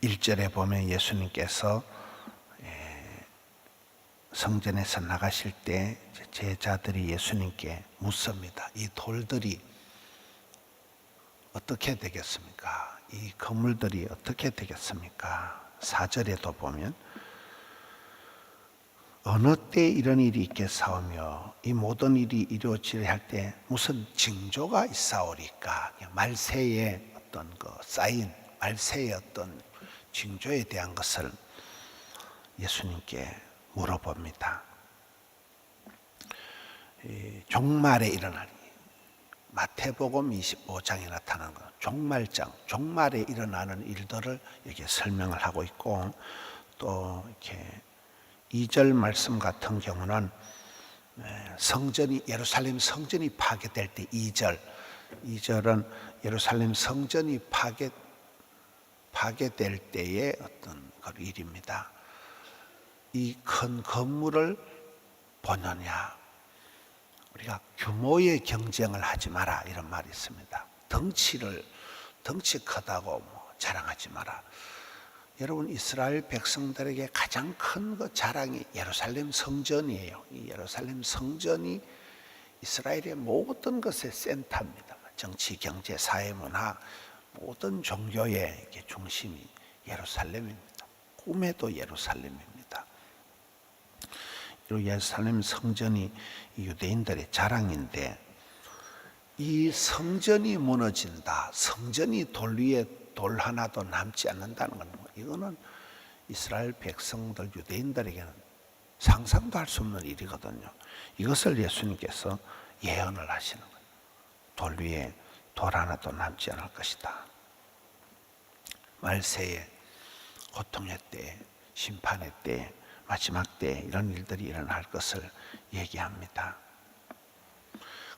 1절에 보면 예수님께서 성전에서 나가실 때 제자들이 예수님께 묻습니다. 이 돌들이 어떻게 되겠습니까? 이 건물들이 어떻게 되겠습니까? 4절에도 보면 어느 때 이런 일이 있겠사오며 이 모든 일이 이루어지려 할 때 무슨 징조가 있사오리까? 말세의 어떤 그 사인, 말세의 어떤 징조에 대한 것을 예수님께 물어봅니다. 종말에 일어날 마태복음 25장에 나타나는 것, 종말에 일어나는 일들을 이렇게 설명을 하고 있고, 또 이렇게 2절 말씀 같은 경우는 예루살렘 성전이 파괴될 때 2절은 예루살렘 성전이 파괴될 때의 어떤 그 일입니다. 이 큰 건물을 보느냐, 우리가 규모의 경쟁을 하지 마라 이런 말이 있습니다. 덩치 크다고 자랑하지 마라. 여러분, 이스라엘 백성들에게 가장 큰 그 자랑이 예루살렘 성전이에요. 이 예루살렘 성전이 이스라엘의 모든 것의 센터입니다. 정치, 경제, 사회, 문화, 모든 종교의 중심이 예루살렘입니다. 꿈에도 예루살렘입니다. 예루살렘 성전이 유대인들의 자랑인데, 이 성전이 무너진다, 성전이 돌 위에 돌 하나도 남지 않는다는 건 이거는 이스라엘 백성들, 유대인들에게는 상상도 할 수 없는 일이거든요. 이것을 예수님께서 예언을 하시는 거예요. 돌 위에 돌 하나도 남지 않을 것이다. 말세에, 고통의 때, 심판의 때, 마지막 때 이런 일들이 일어날 것을 얘기합니다.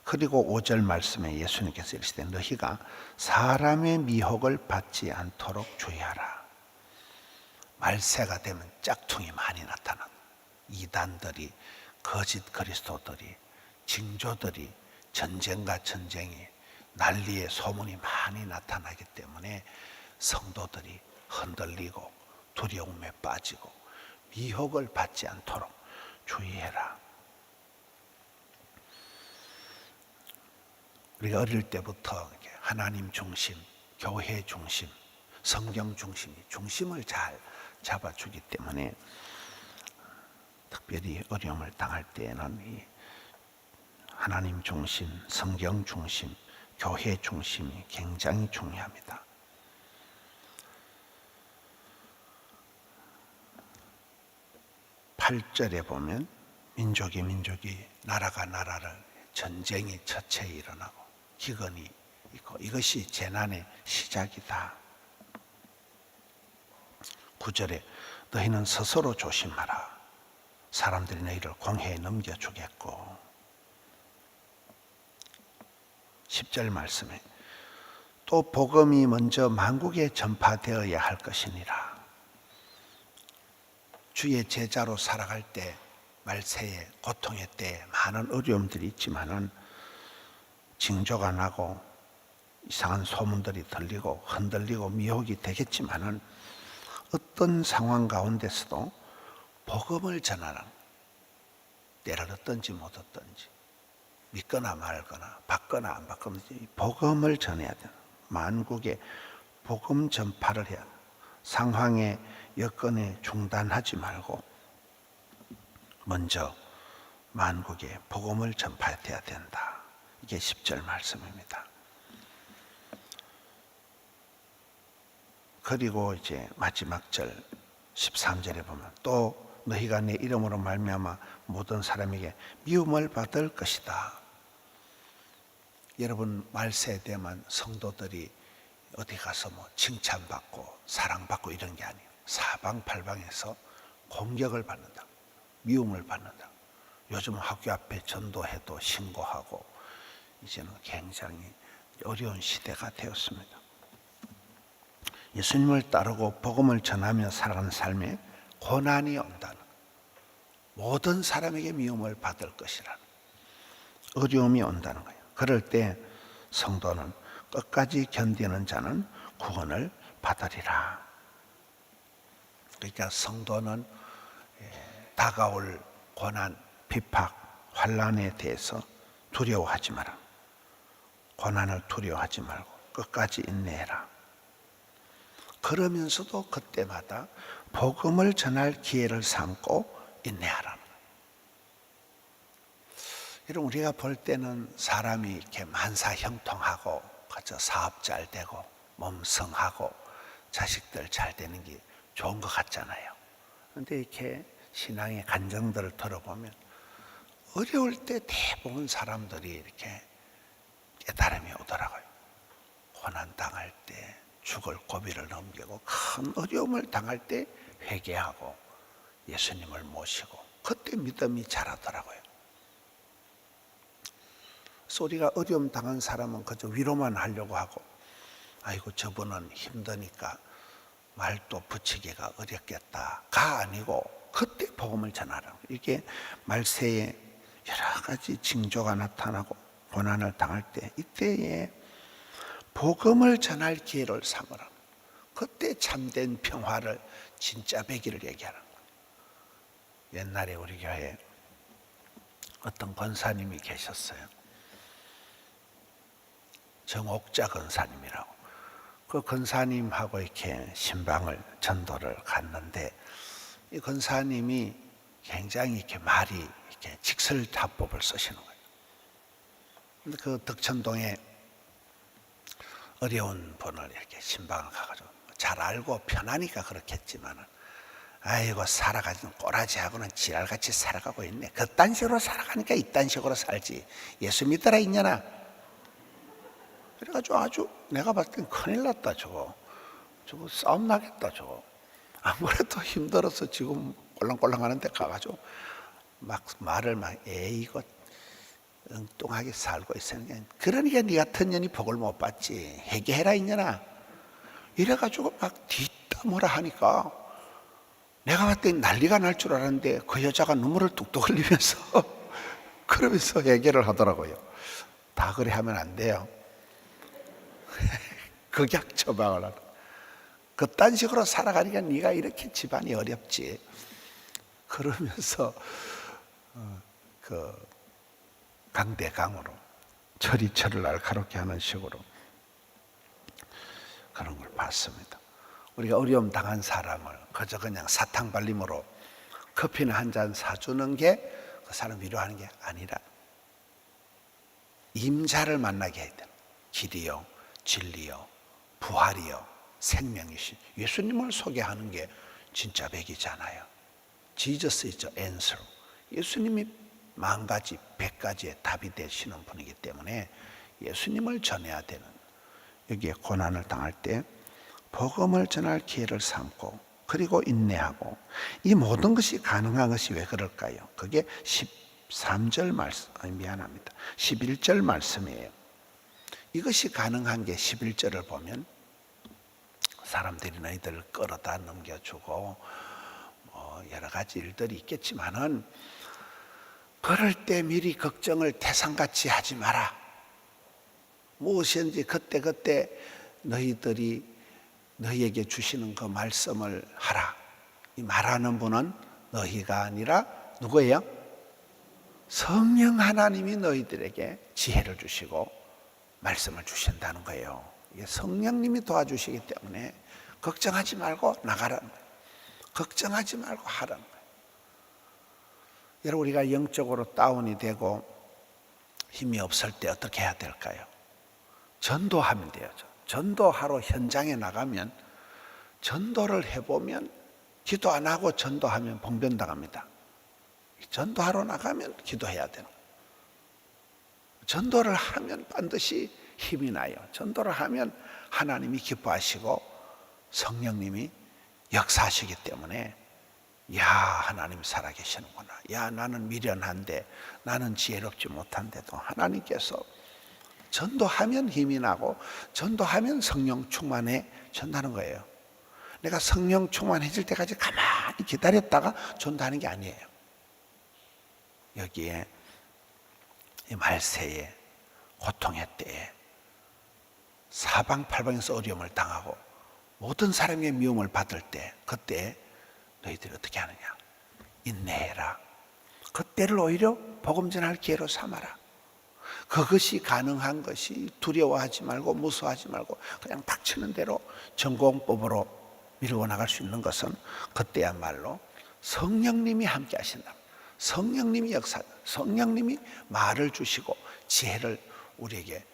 그리고 5절 말씀에 예수님께서 이르시되 너희가 사람의 미혹을 받지 않도록 주의하라. 말세가 되면 짝퉁이 많이 나타나. 이단들이, 거짓 그리스도들이, 징조들이, 전쟁과 전쟁이, 난리의 소문이 많이 나타나기 때문에 성도들이 흔들리고 두려움에 빠지고 미혹을 받지 않도록 주의해라. 우리가 어릴 때부터 하나님 중심, 교회 중심, 성경 중심을 잘 잡아주기 때문에 특별히 어려움을 당할 때에는 이 하나님 중심, 성경 중심, 교회 중심이 굉장히 중요합니다. 8절에 보면 민족이 나라가 나라를, 전쟁이 처체에 일어나고 기근이 있고 이것이 재난의 시작이다. 9절에 너희는 스스로 조심하라. 사람들이 너희를 공회에 넘겨주겠고. 10절 말씀에 또 복음이 먼저 만국에 전파되어야 할 것이니라. 주의 제자로 살아갈 때, 말세에, 고통의 때 많은 어려움들이 있지만은 징조가 나고 이상한 소문들이 들리고 흔들리고 미혹이 되겠지만은 어떤 상황 가운데서도 복음을 전하는, 때를 얻든지 못 얻든지, 믿거나 말거나 받거나 안 받거나 복음을 전해야 돼요. 만국에 복음 전파를 해야 돼요. 상황의 여건에 중단하지 말고 먼저 만국에 복음을 전파해야 된다. 이게 10절 말씀입니다. 그리고 이제 마지막 절 13절에 보면 또 너희가 내 이름으로 말미암아 모든 사람에게 미움을 받을 것이다. 여러분, 말세에 되면 성도들이 어디 가서 칭찬받고 사랑받고 이런 게 아니에요. 사방팔방에서 공격을 받는다, 미움을 받는다. 요즘 학교 앞에 전도해도 신고하고 이제는 굉장히 어려운 시대가 되었습니다. 예수님을 따르고 복음을 전하며 살아가는 삶에 고난이 온다는, 모든 사람에게 미움을 받을 것이라는, 어려움이 온다는 거예요. 그럴 때 성도는 끝까지 견디는 자는 구원을 받으리라. 그러니까 성도는 다가올 고난, 비박, 환난에 대해서 두려워하지 마라. 고난을 두려워하지 말고 끝까지 인내해라. 그러면서도 그때마다 복음을 전할 기회를 삼고 인내하라는 거예요. 여러분, 우리가 볼 때는 사람이 이렇게 만사형통하고 그저 사업 잘 되고 몸성하고 자식들 잘 되는 게 좋은 것 같잖아요. 그런데 이렇게 신앙의 간증들을 들어보면 어려울 때 대부분 사람들이 이렇게 깨달음이 오더라고요. 고난 당할 때, 죽을 고비를 넘기고 큰 어려움을 당할 때 회개하고 예수님을 모시고 그때 믿음이 자라더라고요. 그래서 우리가 어려움 당한 사람은 그저 위로만 하려고 하고, 아이고 저분은 힘드니까 말도 붙이기가 어렵겠다가 아니고 그때 복음을 전하라. 이게 말세에 여러 가지 징조가 나타나고 고난을 당할 때 이때에 복음을 전할 기회를 삼으라. 그때 참된 평화를 진짜 배기를 얘기하는 거예요. 옛날에 우리 교회에 어떤 권사님이 계셨어요. 정옥자 권사님이라고. 그 권사님하고 이렇게 신방을 전도를 갔는데 이 권사님이 굉장히 이렇게 말이 이렇게 직설타법을 쓰시는 거예요. 근데 그 덕천동에 어려운 분을 이렇게 신방을 가가지고 잘 알고 편하니까 그렇겠지만은 아이고 살아가지고 꼬라지하고는 지랄같이 살아가고 있네. 그딴 식으로 살아가니까 이딴 식으로 살지. 예수 믿어라 있냐나. 그래가지고 아주 내가 봤을 땐 큰일 났다 저거 싸움 나겠다 저거. 아무래도 힘들어서 지금 꼴랑꼴랑 하는데 가가지고 막 말을 이거 엉뚱하게 살고 있으니까 그러니까 네 같은 년이 복을 못 받지. 회개해라 있냐나. 이래가지고 막 뒷담화라 하니까 내가 봤을 땐 난리가 날 줄 알았는데 그 여자가 눈물을 뚝뚝 흘리면서 그러면서 얘기를 하더라고요. 다 그래 하면 안 돼요. 극약 처방을 하는. 그딴 식으로 살아가니까 네가 이렇게 집안이 어렵지. 그러면서 그 강대강으로 철이 날카롭게 하는 식으로 그런 걸 봤습니다. 우리가 어려움 당한 사람을 그저 그냥 사탕 발림으로 커피는 한 잔 사주는 게 그 사람 위로하는 게 아니라 임자를 만나게 해야 돼요. 길이요, 진리요, 부활이요, 생명이신 예수님을 소개하는 게 진짜 백이잖아요. Jesus is the answer. 예수님이 10,000가지, 100가지의 답이 되시는 분이기 때문에 예수님을 전해야 되는, 여기에 고난을 당할 때 복음을 전할 기회를 삼고 그리고 인내하고, 이 모든 것이 가능한 것이 왜 그럴까요? 그게 13절 말씀, 미안합니다. 11절 말씀이에요. 이것이 가능한 게 11절을 보면 사람들이 너희들을 끌어다 넘겨주고 여러 가지 일들이 있겠지만은 그럴 때 미리 걱정을 태산같이 하지 마라. 무엇이든지 그때 너희들이 너희에게 주시는 그 말씀을 하라. 이 말하는 분은 너희가 아니라 누구예요? 성령 하나님이 너희들에게 지혜를 주시고 말씀을 주신다는 거예요. 이게 성령님이 도와주시기 때문에 걱정하지 말고 나가라는 거예요. 걱정하지 말고 하라는 거예요. 여러분, 우리가 영적으로 다운이 되고 힘이 없을 때 어떻게 해야 될까요? 전도하면 돼요. 전도하러 현장에 나가면, 전도를 해보면, 기도 안 하고 전도하면 봉변당합니다. 전도하러 나가면 기도해야 되는 거예요. 전도를 하면 반드시 힘이 나요. 전도를 하면 하나님이 기뻐하시고 성령님이 역사하시기 때문에, 야, 하나님 살아계시는구나. 야, 나는 미련한데, 나는 지혜롭지 못한데도 하나님께서 전도하면 힘이 나고 전도하면 성령 충만해진다는 거예요. 내가 성령 충만해질 때까지 가만히 기다렸다가 전도하는 게 아니에요. 여기에 이 말세에, 고통의 때에, 사방팔방에서 어려움을 당하고 모든 사람의 미움을 받을 때, 그때 너희들이 어떻게 하느냐? 인내해라. 그때를 오히려 복음 전할 기회로 삼아라. 그것이 가능한 것이 두려워하지 말고 무서워하지 말고 그냥 닥치는 대로 전공법으로 밀고 나갈 수 있는 것은 그때야말로 성령님이 함께 하신다. 성령님이 역사한다. 성령님이 말을 주시고 지혜를 우리에게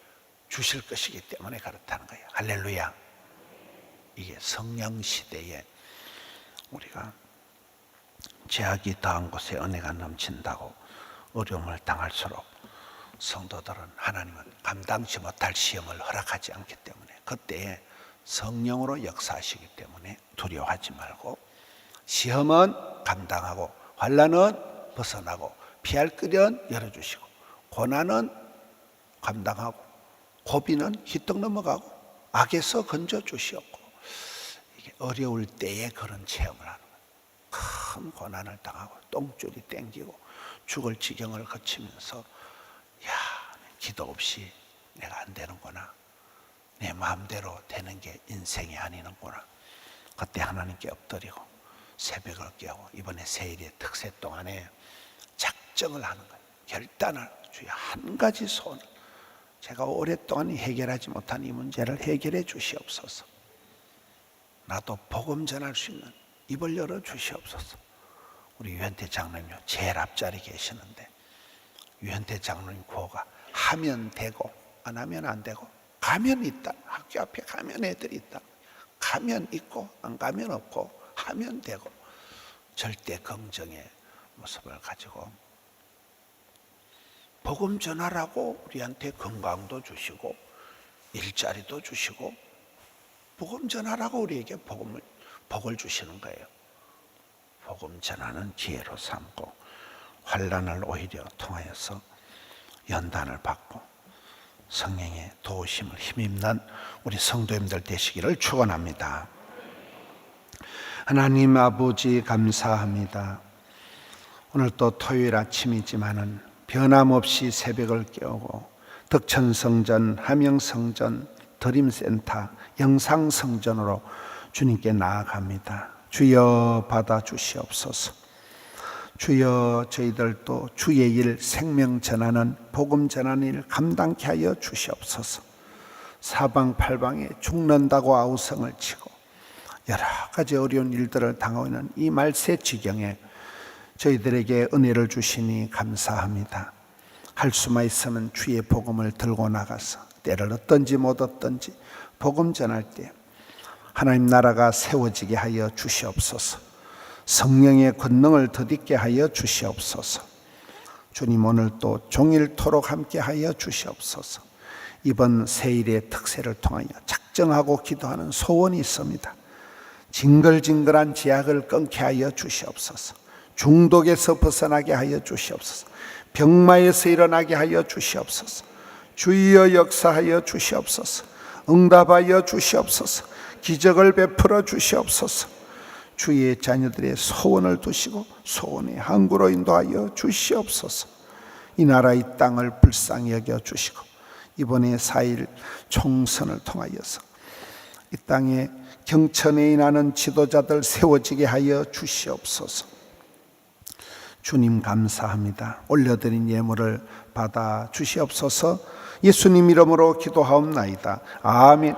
주실 것이기 때문에 그렇다는 거예요. 할렐루야. 이게 성령 시대에 우리가 제약이 더한 곳에 은혜가 넘친다고 어려움을 당할수록 성도들은 하나님은 감당치 못할 시험을 허락하지 않기 때문에 그때에 성령으로 역사하시기 때문에 두려워하지 말고 시험은 감당하고 환난은 벗어나고 피할 길은 열어주시고 고난은 감당하고 고비는 휘떡 넘어가고 악에서 건져주시옵고 이게 어려울 때에 그런 체험을 하는 거예요. 큰 고난을 당하고 똥줄이 땡기고 죽을 지경을 거치면서 야, 기도 없이 내가 안 되는구나. 내 마음대로 되는 게 인생이 아니는구나. 그때 하나님께 엎드리고 새벽을 깨고 이번에 세일의 특세 동안에 작정을 하는 거예요. 결단을 주여 한 가지 소원 제가 오랫동안 해결하지 못한 이 문제를 해결해 주시옵소서. 나도 복음 전할 수 있는 입을 열어 주시옵소서. 우리 유현태 장로님요 제일 앞자리 계시는데 유현태 장로님 구호가 하면 되고 안 하면 안 되고 가면 있다. 학교 앞에 가면 애들이 있다. 가면 있고 안 가면 없고 하면 되고 절대 긍정의 모습을 가지고 복음 전하라고 우리한테 건강도 주시고 일자리도 주시고 복음 전하라고 우리에게 복을 주시는 거예요. 복음 전하는 기회로 삼고 환난을 오히려 통하여서 연단을 받고 성령의 도우심을 힘입는 우리 성도님들 되시기를 축원합니다. 하나님 아버지 감사합니다. 오늘 또 토요일 아침이지만은 변함없이 새벽을 깨우고 덕천성전, 함영성전, 드림센터, 영상성전으로 주님께 나아갑니다. 주여 받아주시옵소서. 주여 저희들도 주의 일 생명 전하는 복음 전하는 일 감당케 하여 주시옵소서. 사방팔방에 죽는다고 아우성을 치고 여러 가지 어려운 일들을 당하고 있는 이 말세 지경에 저희들에게 은혜를 주시니 감사합니다. 할 수만 있으면 주의 복음을 들고 나가서 때를 얻든지 못 얻든지 복음 전할 때 하나님 나라가 세워지게 하여 주시옵소서. 성령의 권능을 더딛게 하여 주시옵소서. 주님 오늘 또 종일토록 함께 하여 주시옵소서. 이번 세일의 특세를 통하여 작정하고 기도하는 소원이 있습니다. 징글징글한 제약을 끊게 하여 주시옵소서. 중독에서 벗어나게 하여 주시옵소서. 병마에서 일어나게 하여 주시옵소서. 주여 역사하여 주시옵소서. 응답하여 주시옵소서. 기적을 베풀어 주시옵소서. 주의 자녀들의 소원을 두시고 소원의 항구로 인도하여 주시옵소서. 이 나라 이 땅을 불쌍히 여겨 주시고 이번에 4.1 총선을 통하여서 이 땅에 경천에 인하는 지도자들 세워지게 하여 주시옵소서. 주님 감사합니다. 올려드린 예물을 받아 주시옵소서. 예수님 이름으로 기도하옵나이다. 아멘.